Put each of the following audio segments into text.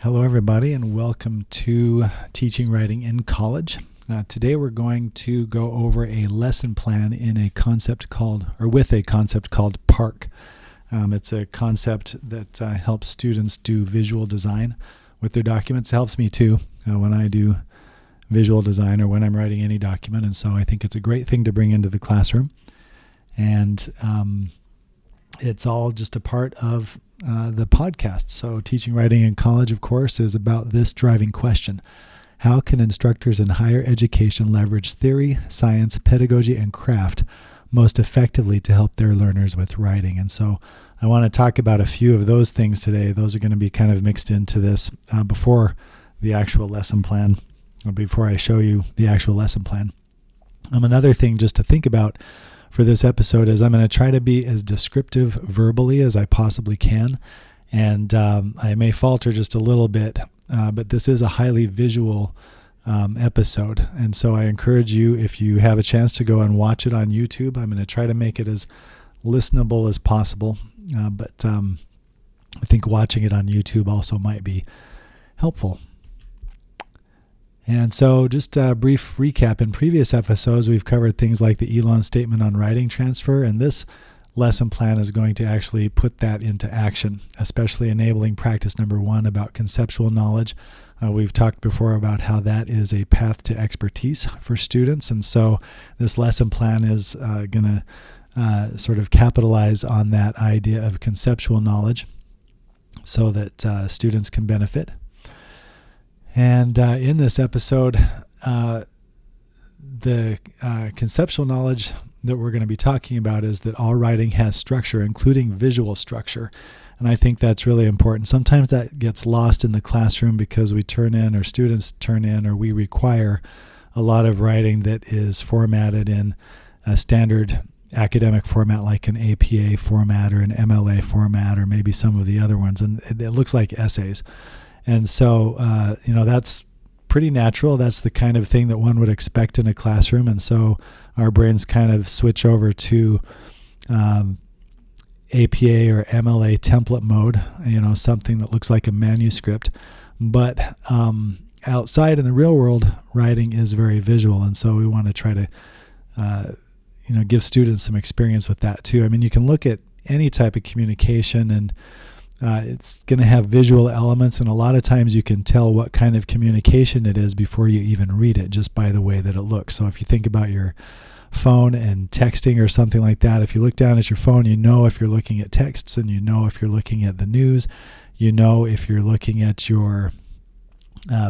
Hello, everybody, and welcome to Teaching Writing in College. Today we're going to go over a lesson plan with a concept called PARC. It's a concept that helps students do visual design with their documents. It helps me too when I do visual design or when I'm writing any document, and so I think it's a great thing to bring into the classroom. And it's all just a part of the podcast. So Teaching Writing in College, of course, is about this driving question. How can instructors in higher education leverage theory, science, pedagogy, and craft most effectively to help their learners with writing? And so I want to talk about a few of those things today. Those are going to be kind of mixed into this before the actual lesson plan, or before I show you the actual lesson plan. Another thing just to think about for this episode is I'm going to try to be as descriptive verbally as I possibly can, and I may falter just a little bit, but this is a highly visual episode, and so I encourage you, if you have a chance, to go and watch it on YouTube. I'm going to try to make it as listenable as possible, but I think watching it on YouTube also might be helpful. And so just a brief recap. In previous episodes, we've covered things like the Elon Statement on writing transfer, and this lesson plan is going to actually put that into action, especially enabling practice number 1 about conceptual knowledge. We've talked before about how that is a path to expertise for students, and so this lesson plan is going to sort of capitalize on that idea of conceptual knowledge so that students can benefit. And in this episode, the conceptual knowledge that we're going to be talking about is that all writing has structure, including visual structure. And I think that's really important. Sometimes that gets lost in the classroom because we turn in, or students turn in, or we require a lot of writing that is formatted in a standard academic format like an APA format or an MLA format or maybe some of the other ones. And it looks like essays. And so, that's pretty natural. That's the kind of thing that one would expect in a classroom. And so our brains kind of switch over to APA or MLA template mode, something that looks like a manuscript. But outside in the real world, writing is very visual. And so we want to try to, give students some experience with that too. I mean, you can look at any type of communication, and it's going to have visual elements, and a lot of times you can tell what kind of communication it is before you even read it, just by the way that it looks. So if you think about your phone and texting or something like that, if you look down at your phone, you know if you're looking at texts, and you know if you're looking at the news, you know if you're looking at your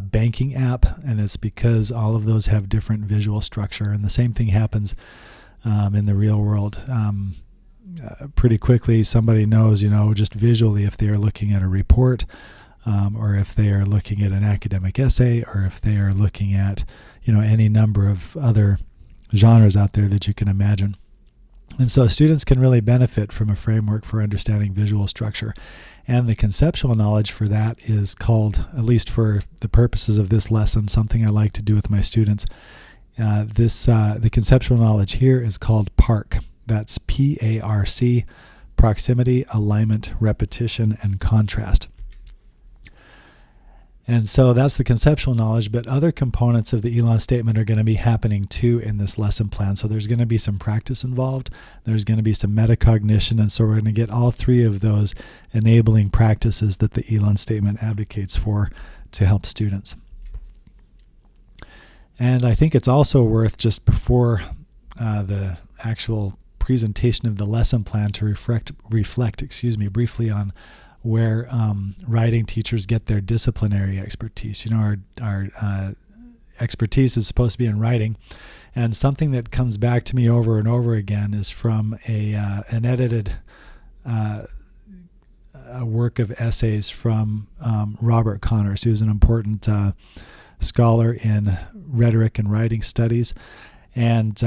banking app, and it's because all of those have different visual structure. And the same thing happens in the real world. Pretty quickly, somebody knows, just visually, if they are looking at a report, or if they are looking at an academic essay, or if they are looking at, any number of other genres out there that you can imagine. And so students can really benefit from a framework for understanding visual structure. And the conceptual knowledge for that is called, at least for the purposes of this lesson, something I like to do with my students. The conceptual knowledge here is called PARC. That's PARC, proximity, alignment, repetition, and contrast. And so that's the conceptual knowledge, but other components of the Elon Statement are going to be happening too in this lesson plan. So there's going to be some practice involved. There's going to be some metacognition, and so we're going to get all 3 of those enabling practices that the Elon Statement advocates for to help students. And I think it's also worth, just before the actual presentation of the lesson plan, to reflect briefly on where writing teachers get their disciplinary expertise. Our expertise is supposed to be in writing, and something that comes back to me over and over again is from an edited a work of essays from Robert Connors, who's an important scholar in rhetoric and writing studies, and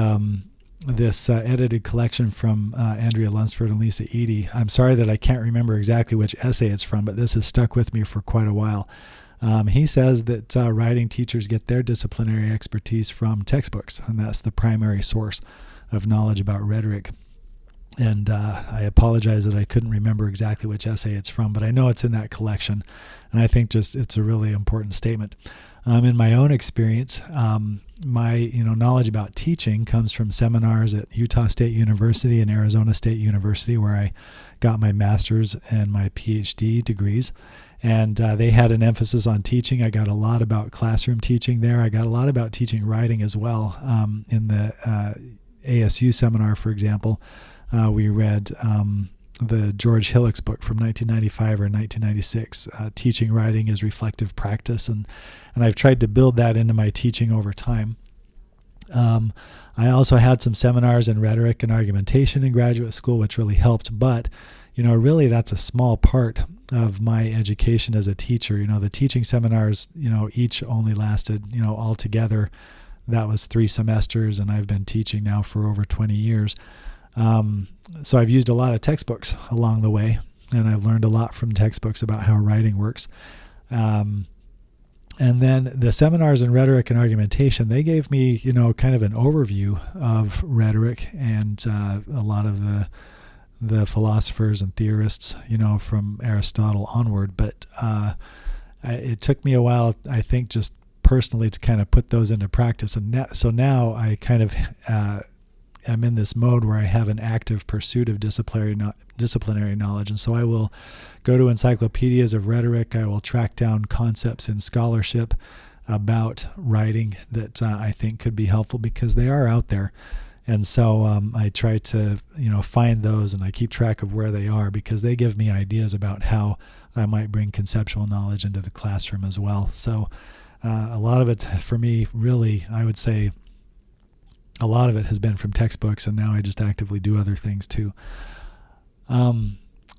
this edited collection from Andrea Lunsford and Lisa Eady. I'm sorry that I can't remember exactly which essay it's from, but this has stuck with me for quite a while. He says that writing teachers get their disciplinary expertise from textbooks, and that's the primary source of knowledge about rhetoric. And I apologize that I couldn't remember exactly which essay it's from, but I know it's in that collection. And I think just it's a really important statement. In my own experience, my knowledge about teaching comes from seminars at Utah State University and Arizona State University, where I got my master's and my PhD degrees. And they had an emphasis on teaching. I got a lot about classroom teaching there. I got a lot about teaching writing as well. In the ASU seminar, for example, we read the George Hillock's book from 1995 or 1996, Teaching Writing as Reflective Practice. And I've tried to build that into my teaching over time. I also had some seminars in rhetoric and argumentation in graduate school, which really helped. But, really that's a small part of my education as a teacher. The teaching seminars, each only lasted, altogether, that was 3 semesters, and I've been teaching now for over 20 years. So I've used a lot of textbooks along the way, and I've learned a lot from textbooks about how writing works. And then the seminars in rhetoric and argumentation, they gave me, kind of an overview of rhetoric and a lot of the philosophers and theorists, from Aristotle onward. But it took me a while, I think, just personally to kind of put those into practice. And so now I kind of am in this mode where I have an active pursuit of disciplinary knowledge. And so I will go to encyclopedias of rhetoric. I will track down concepts in scholarship about writing that I think could be helpful, because they are out there. And so I try to, find those, and I keep track of where they are, because they give me ideas about how I might bring conceptual knowledge into the classroom as well. So a lot of it for me, really, I would say, a lot of it has been from textbooks, and now I just actively do other things too.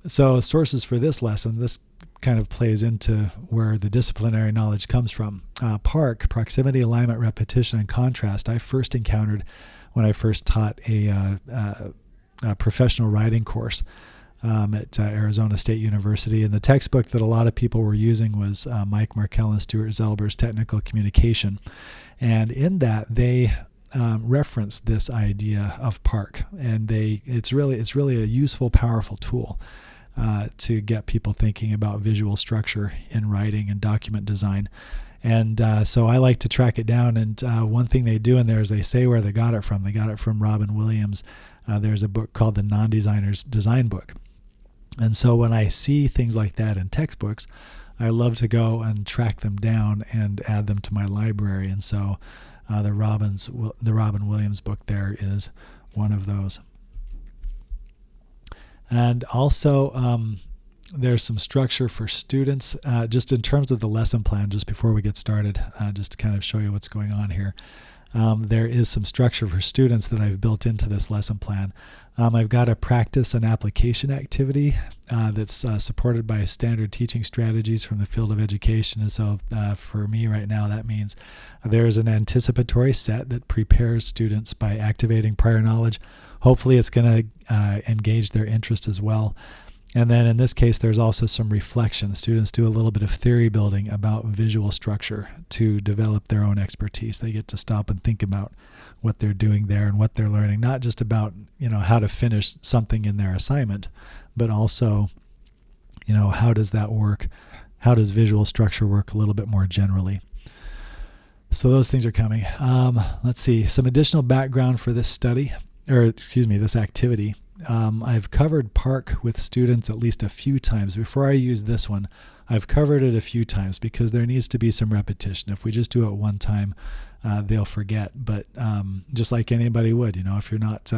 So sources for this lesson, this kind of plays into where the disciplinary knowledge comes from. PARC, proximity, alignment, repetition, and contrast, I first encountered when I first taught a professional writing course at Arizona State University. And the textbook that a lot of people were using was Mike Markell and Stuart Zelber's Technical Communication. And in that, they reference this idea of PARC, and it's really a useful, powerful tool to get people thinking about visual structure in writing and document design. And so I like to track it down. And one thing they do in there is they say where they got it from. They got it from Robin Williams. There's a book called The Non-Designer's Design Book. And so when I see things like that in textbooks, I love to go and track them down and add them to my library. And so the Robin Williams book there is one of those. And also there's some structure for students, just in terms of the lesson plan, just before we get started, just to kind of show you what's going on here. There is some structure for students that I've built into this lesson plan. I've got a practice and application activity that's supported by standard teaching strategies from the field of education. And so for me right now, that means there's an anticipatory set that prepares students by activating prior knowledge. Hopefully it's going to engage their interest as well. And then in this case, there's also some reflection. Students do a little bit of theory building about visual structure to develop their own expertise. They get to stop and think about what they're doing there and what they're learning, not just about, how to finish something in their assignment, but also, how does that work? How does visual structure work a little bit more generally? So those things are coming. Let's see, some additional background for this this activity. I've covered PARC with students at least a few times. Before I use this one, I've covered it a few times because there needs to be some repetition. If we just do it one time, they'll forget. But just like anybody would, if you're not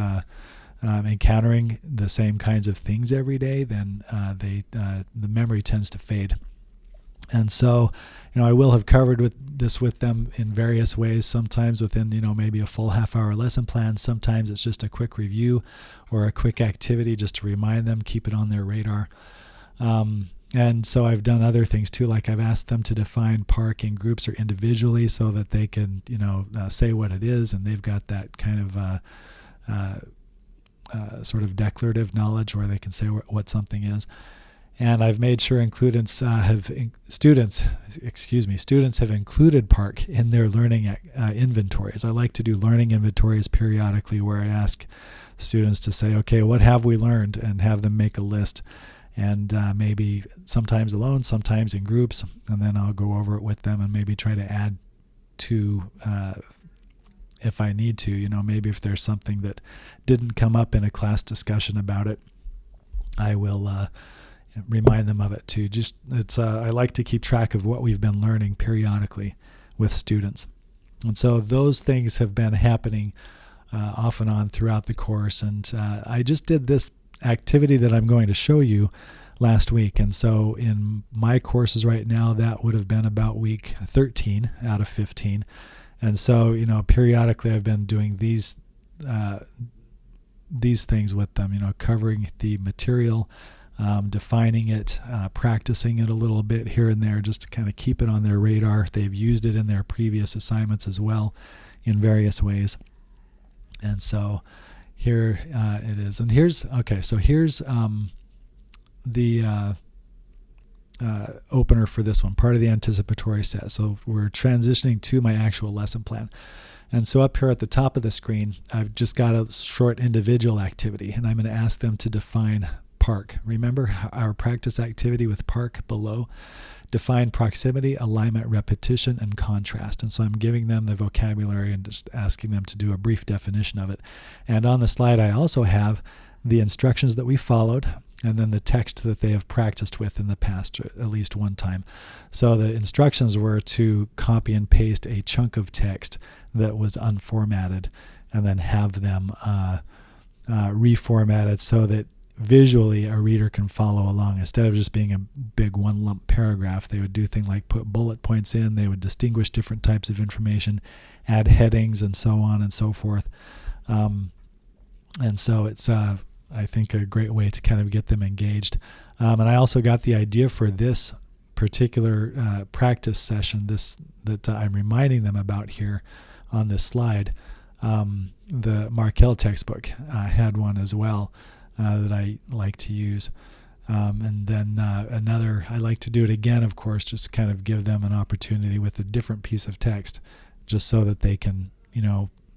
encountering the same kinds of things every day, then the memory tends to fade. And so, I will have covered with them in various ways, sometimes within, maybe a full half-hour lesson plan. Sometimes it's just a quick review or a quick activity just to remind them, keep it on their radar. And so I've done other things too, like I've asked them to define PARC in groups or individually so that they can, say what it is, and they've got that kind of sort of declarative knowledge where they can say what something is. And I've made sure students have included PARC in their learning inventories. I like to do learning inventories periodically where I ask students to say, okay, what have we learned, and have them make a list, and maybe sometimes alone, sometimes in groups, and then I'll go over it with them and maybe try to add to, if I need to, maybe if there's something that didn't come up in a class discussion about it, I will remind them of it too. I like to keep track of what we've been learning periodically with students. And so those things have been happening off and on throughout the course. And I just did this activity that I'm going to show you last week. And so in my courses right now, that would have been about week 13 out of 15. And so, periodically I've been doing these things with them, covering the material, defining it, practicing it a little bit here and there, just to kind of keep it on their radar. They've used it in their previous assignments as well in various ways. And so here it is. And here's the opener for this one, part of the anticipatory set. So we're transitioning to my actual lesson plan. And so up here at the top of the screen, I've just got a short individual activity, and I'm going to ask them to define PARC. Remember our practice activity with PARC below? Define proximity, alignment, repetition, and contrast. And so I'm giving them the vocabulary and just asking them to do a brief definition of it. And on the slide, I also have the instructions that we followed, and then the text that they have practiced with in the past at least one time. So the instructions were to copy and paste a chunk of text that was unformatted, and then have them reformatted so that visually a reader can follow along. Instead of just being a big one lump paragraph, they would do things like put bullet points in, they would distinguish different types of information, add headings, and so on and so forth. And so it's I think a great way to kind of get them engaged. And I also got the idea for this particular practice session, that I'm reminding them about here on this slide. The Markel textbook had one as well that I like to use. And then another, I like to do it again, of course, just kind of give them an opportunity with a different piece of text, just so that they can,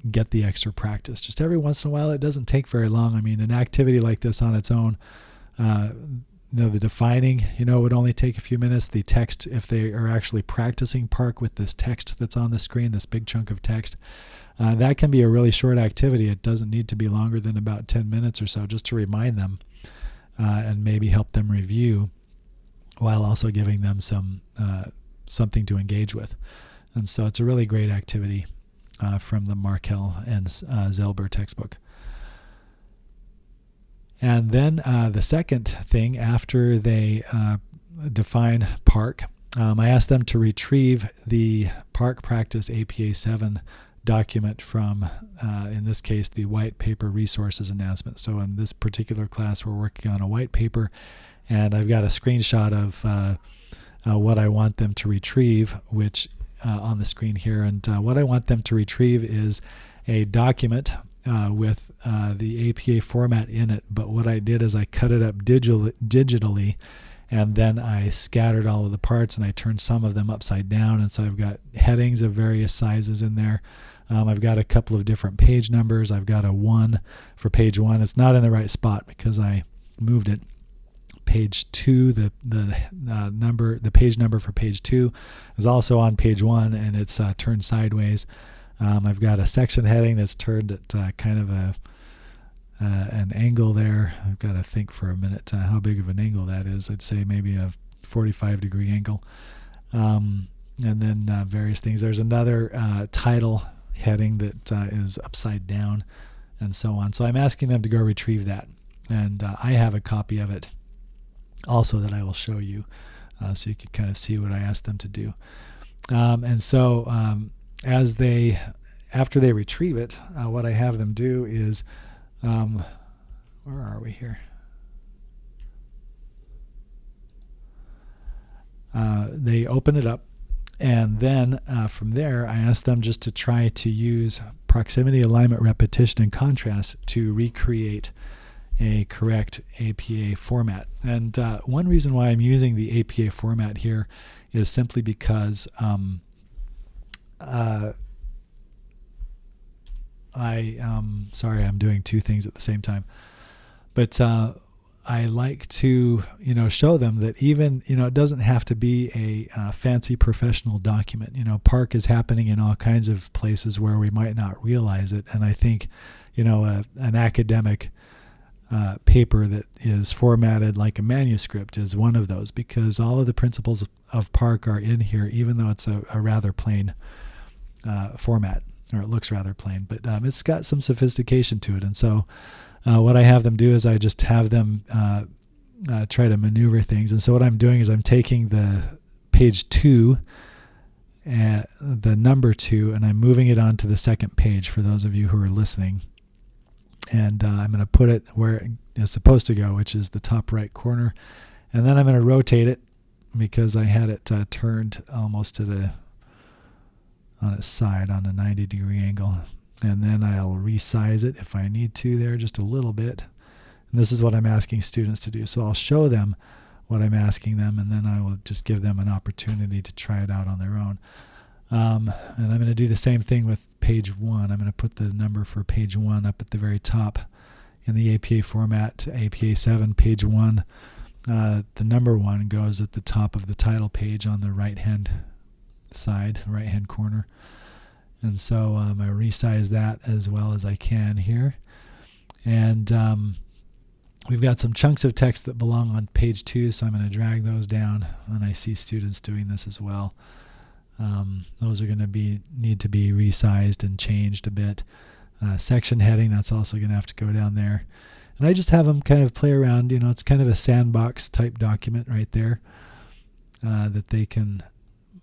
get the extra practice. Just every once in a while, it doesn't take very long. I mean, an activity like this on its own, the defining, would only take a few minutes. The text, if they are actually practicing PARC with this text that's on the screen, this big chunk of text, that can be a really short activity. It doesn't need to be longer than about 10 minutes or so, just to remind them and maybe help them review, while also giving them something to engage with. And so it's a really great activity from the Markel and Zelber textbook. And then the second thing, after they define PARC, I asked them to retrieve the PARC Practice APA 7 document from, in this case, the white paper resources announcement. So in this particular class, we're working on a white paper, and I've got a screenshot of what I want them to retrieve, which on the screen here. And what I want them to retrieve is a document with the APA format in it. But what I did is I cut it up digitally, and then I scattered all of the parts, and I turned some of them upside down. And so I've got headings of various sizes in there. I've got a couple of different page numbers. I've got a 1 for page 1. It's not in the right spot because I moved it. Page 2, the page number for page 2 is also on page 1, and it's turned sideways. I've got a section heading that's turned at kind of an angle there. I've got to think for a minute how big of an angle that is. I'd say maybe a 45-degree angle. And then various things. There's another title heading that is upside down, and so on. So I'm asking them to go retrieve that, and I have a copy of it also that I will show you, so you can kind of see what I asked them to do. And so after they retrieve it, what I have them do is, where are we here? They open it up, and then from there, I ask them just to try to use proximity, alignment, repetition, and contrast to recreate a correct APA format. And one reason why I'm using the APA format here is simply because sorry, I'm doing two things at the same time. But I like to, show them that even, it doesn't have to be a fancy professional document. PARC is happening in all kinds of places where we might not realize it. And I think, an academic paper that is formatted like a manuscript is one of those, because all of the principles of PARC are in here, even though it's a rather plain format, or it looks rather plain, but it's got some sophistication to it. And so what I have them do is I just have them try to maneuver things. And so what I'm doing is I'm taking the page 2, the number 2, and I'm moving it onto the second page for those of you who are listening. And I'm going to put it where it is supposed to go, which is the top right corner. And then I'm going to rotate it because I had it turned almost on its side on a 90-degree angle. And then I'll resize it if I need to there just a little bit. And this is what I'm asking students to do. So I'll show them what I'm asking them, and then I will just give them an opportunity to try it out on their own. And I'm going to do the same thing with page 1. I'm going to put the number for page 1 up at the very top in the APA format, APA 7, page 1. The number 1 goes at the top of the title page on the right-hand side, right-hand corner. And so I resize that as well as I can here. And we've got some chunks of text that belong on page 2, so I'm going to drag those down. And I see students doing this as well. Those are going to need to be resized and changed a bit. Section heading, that's also going to have to go down there. And I just have them kind of play around. It's kind of a sandbox type document right there that they can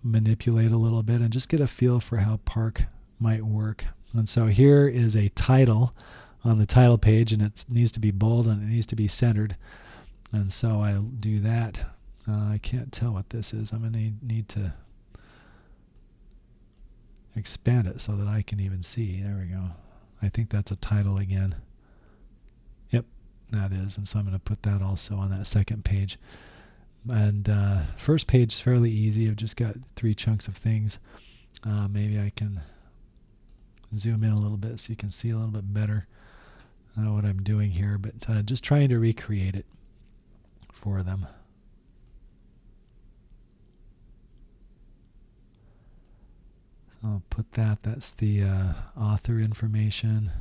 manipulate a little bit and just get a feel for how PARC might work. And so here is a title on the title page, and it needs to be bold and it needs to be centered. And so I'll do that. I can't tell what this is. I'm going to need to expand it so that I can even see. There we go. I think that's a title again. Yep, that is. And so I'm going to put that also on that second page. And first page is fairly easy. I've just got 3 chunks of things. Maybe I can zoom in a little bit so you can see a little bit better what I'm doing here. But just trying to recreate it for them. I'll put that's the author information,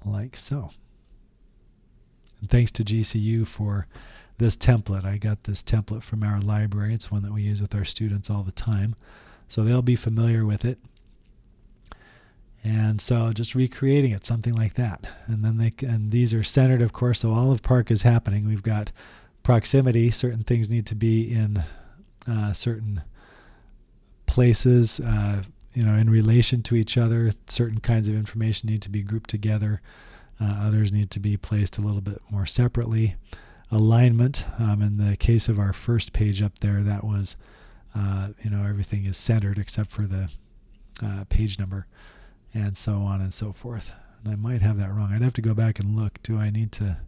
like so. And thanks to GCU for this template. I got this template from our library. It's one that we use with our students all the time, so they'll be familiar with it. And so just recreating it, something like that. And then and these are centered, of course, so all of PARC is happening. We've got proximity. Certain things need to be in certain places, in relation to each other. Certain kinds of information need to be grouped together. Others need to be placed a little bit more separately. Alignment, in the case of our first page up there, that was, everything is centered except for the page number, and so on and so forth. And I might have that wrong. I'd have to go back and look. Do I need to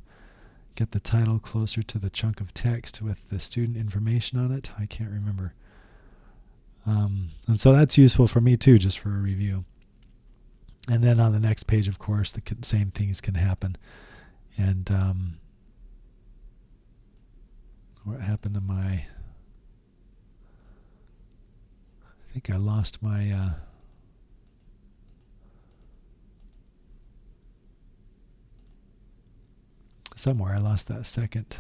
get the title closer to the chunk of text with the student information on it? I can't remember. And so that's useful for me too, just for a review. And then on the next page, of course, the same things can happen. And what happened to I think I lost my somewhere. I lost that second.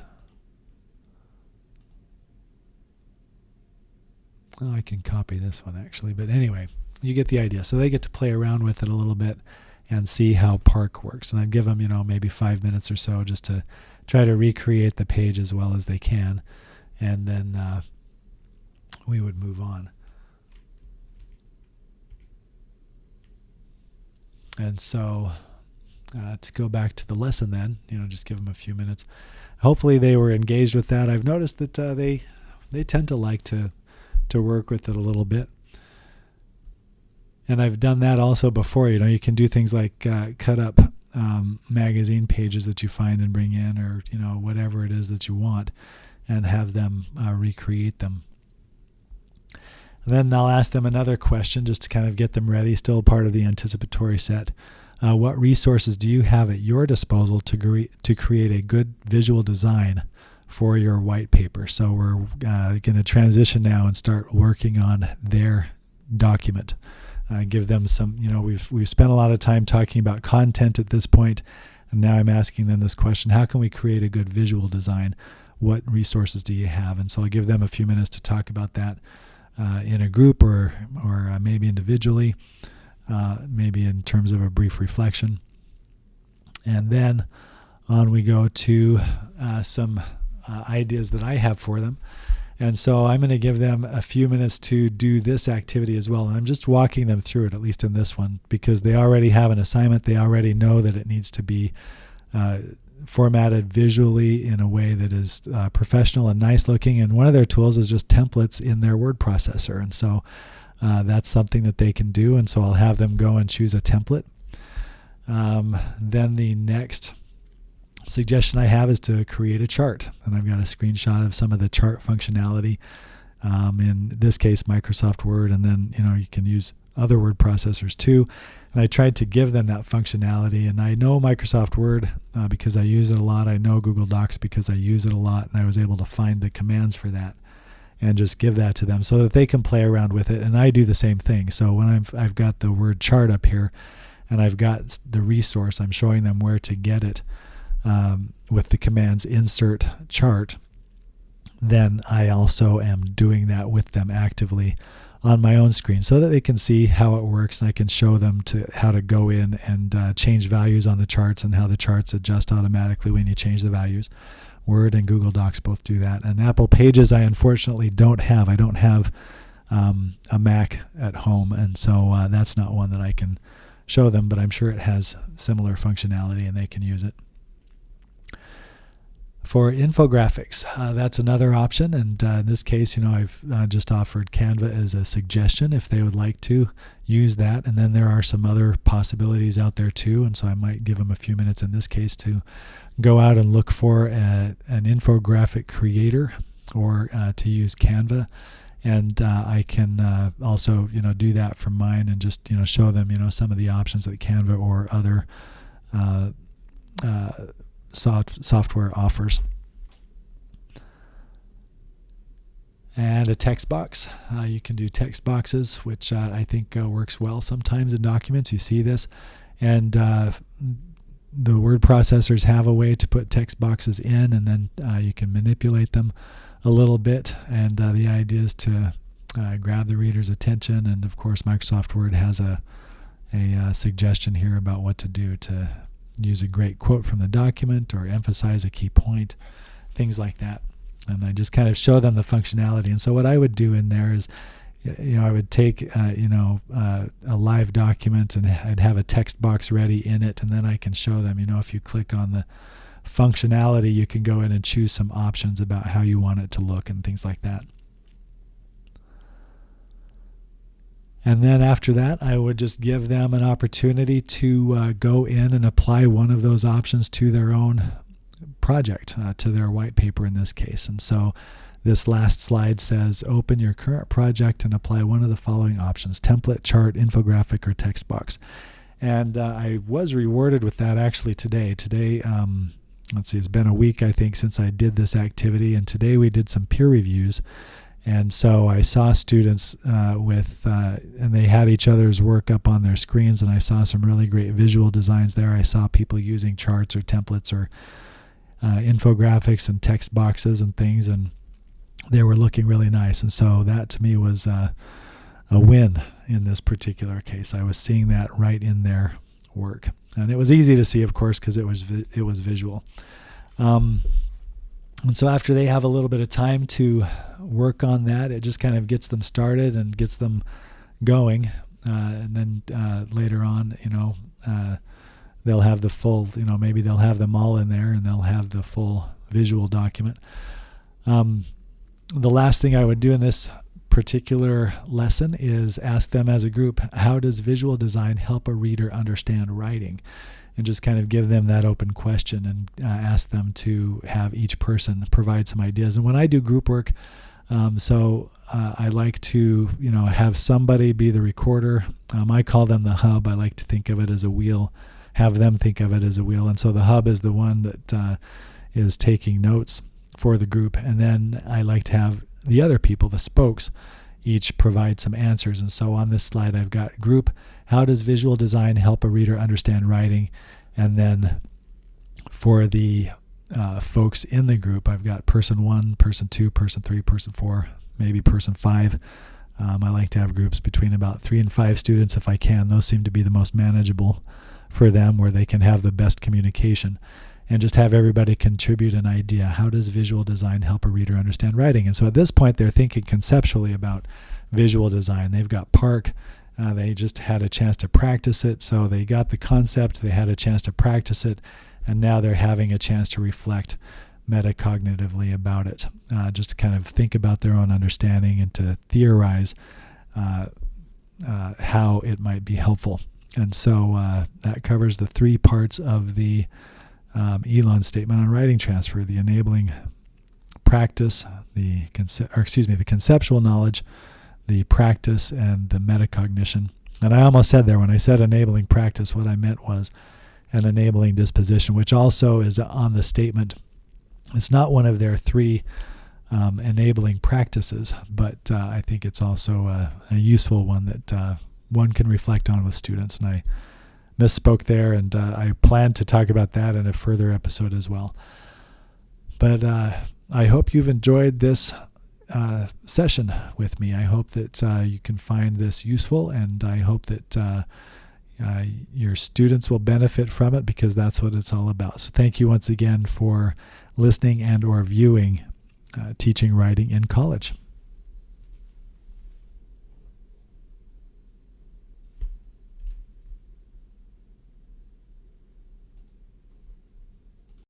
Oh, I can copy this one actually, but anyway, you get the idea. So they get to play around with it a little bit and see how PARC works. And I'd give them, maybe 5 minutes or so just to try to recreate the page as well as they can. And then we would move on. And so to go back to the lesson then, just give them a few minutes. Hopefully they were engaged with that. I've noticed that they tend to like to work with it a little bit. And I've done that also before. You can do things like cut up magazine pages that you find and bring in, or whatever it is that you want, and have them recreate them. And then I'll ask them another question just to kind of get them ready, still part of the anticipatory set. What resources do you have at your disposal to create a good visual design for your white paper? So we're going to transition now and start working on their document. Give them some, we've spent a lot of time talking about content at this point, and now I'm asking them this question: how can we create a good visual design? What resources do you have? And so I'll give them a few minutes to talk about that in a group or maybe individually, maybe in terms of a brief reflection. And then on we go to some ideas that I have for them. And so I'm going to give them a few minutes to do this activity as well. And I'm just walking them through it, at least in this one, because they already have an assignment. They already know that it needs to be formatted visually in a way that is professional and nice looking. And one of their tools is just templates in their word processor. And so that's something that they can do. And so I'll have them go and choose a template. Then the next suggestion I have is to create a chart, and I've got a screenshot of some of the chart functionality, in this case Microsoft Word, and then you can use other word processors too. And I tried to give them that functionality, and I know Microsoft Word because I use it a lot. I know Google Docs because I use it a lot, and I was able to find the commands for that and just give that to them so that they can play around with it. And I do the same thing. So when I've got the word chart up here and I've got the resource, I'm showing them where to get it with the commands insert chart. Then I also am doing that with them actively on my own screen so that they can see how it works, and I can show them how to go in and change values on the charts and how the charts adjust automatically when you change the values. Word and Google Docs both do that. And Apple Pages I unfortunately don't have. I don't have a Mac at home, and so that's not one that I can show them, but I'm sure it has similar functionality and they can use it. For infographics, that's another option, and in this case, I've just offered Canva as a suggestion if they would like to use that, and then there are some other possibilities out there too, and so I might give them a few minutes in this case to go out and look for an infographic creator or to use Canva, and I can also do that from mine and just show them some of the options that Canva or other software offers. And a text box. You can do text boxes, which I think works well sometimes in documents. You see this. And the word processors have a way to put text boxes in, and then you can manipulate them a little bit. And the idea is to grab the reader's attention. And of course, Microsoft Word has a suggestion here about what to do to use a great quote from the document or emphasize a key point, things like that. And I just kind of show them the functionality. And so what I would do in there is, I would take, a live document and I'd have a text box ready in it. And then I can show them, if you click on the functionality, you can go in and choose some options about how you want it to look and things like that. And then after that, I would just give them an opportunity to go in and apply one of those options to their own project, to their white paper in this case. And so this last slide says, open your current project and apply one of the following options: template, chart, infographic, or text box. And I was rewarded with that actually today. Today, let's see, it's been a week, I think, since I did this activity. And today we did some peer reviews. And so I saw students and they had each other's work up on their screens, and I saw some really great visual designs there. I saw people using charts or templates or infographics and text boxes and things, and they were looking really nice. And so that to me was a win in this particular case. I was seeing that right in their work, and it was easy to see, of course, because it was visual. And so after they have a little bit of time to work on that, it just kind of gets them started and gets them going. And then later on, they'll have the full, maybe they'll have them all in there and they'll have the full visual document. The last thing I would do in this particular lesson is ask them as a group, how does visual design help a reader understand writing? And just kind of give them that open question and ask them to have each person provide some ideas. And when I do group work, So I like to, have somebody be the recorder. I call them the hub. I like to think of it as a wheel, have them think of it as a wheel. And so the hub is the one that is taking notes for the group. And then I like to have the other people, the spokes, each provide some answers. And so on this slide, I've got group. How does visual design help a reader understand writing? And then for the folks in the group, I've got person 1, person 2, person 3, person 4, maybe person 5. I like to have groups between about 3 and 5 students if I can. Those seem to be the most manageable for them, where they can have the best communication, and just have everybody contribute an idea. How does visual design help a reader understand writing? And so at this point, they're thinking conceptually about visual design. They've got PARC. They just had a chance to practice it. So they got the concept, they had a chance to practice it, and now they're having a chance to reflect metacognitively about it, just to kind of think about their own understanding and to theorize how it might be helpful. And so that covers the 3 parts of the Elon Statement on writing transfer: the enabling practice, the conceptual knowledge, the practice, and the metacognition. And I almost said there, when I said enabling practice, what I meant was an enabling disposition, which also is on the statement. It's not one of their 3 enabling practices, but I think it's also a useful one that one can reflect on with students. And I misspoke there, and I plan to talk about that in a further episode as well. But I hope you've enjoyed this session with me. I hope that you can find this useful, and I hope that your students will benefit from it, because that's what it's all about. So thank you once again for listening and or viewing Teaching Writing in College.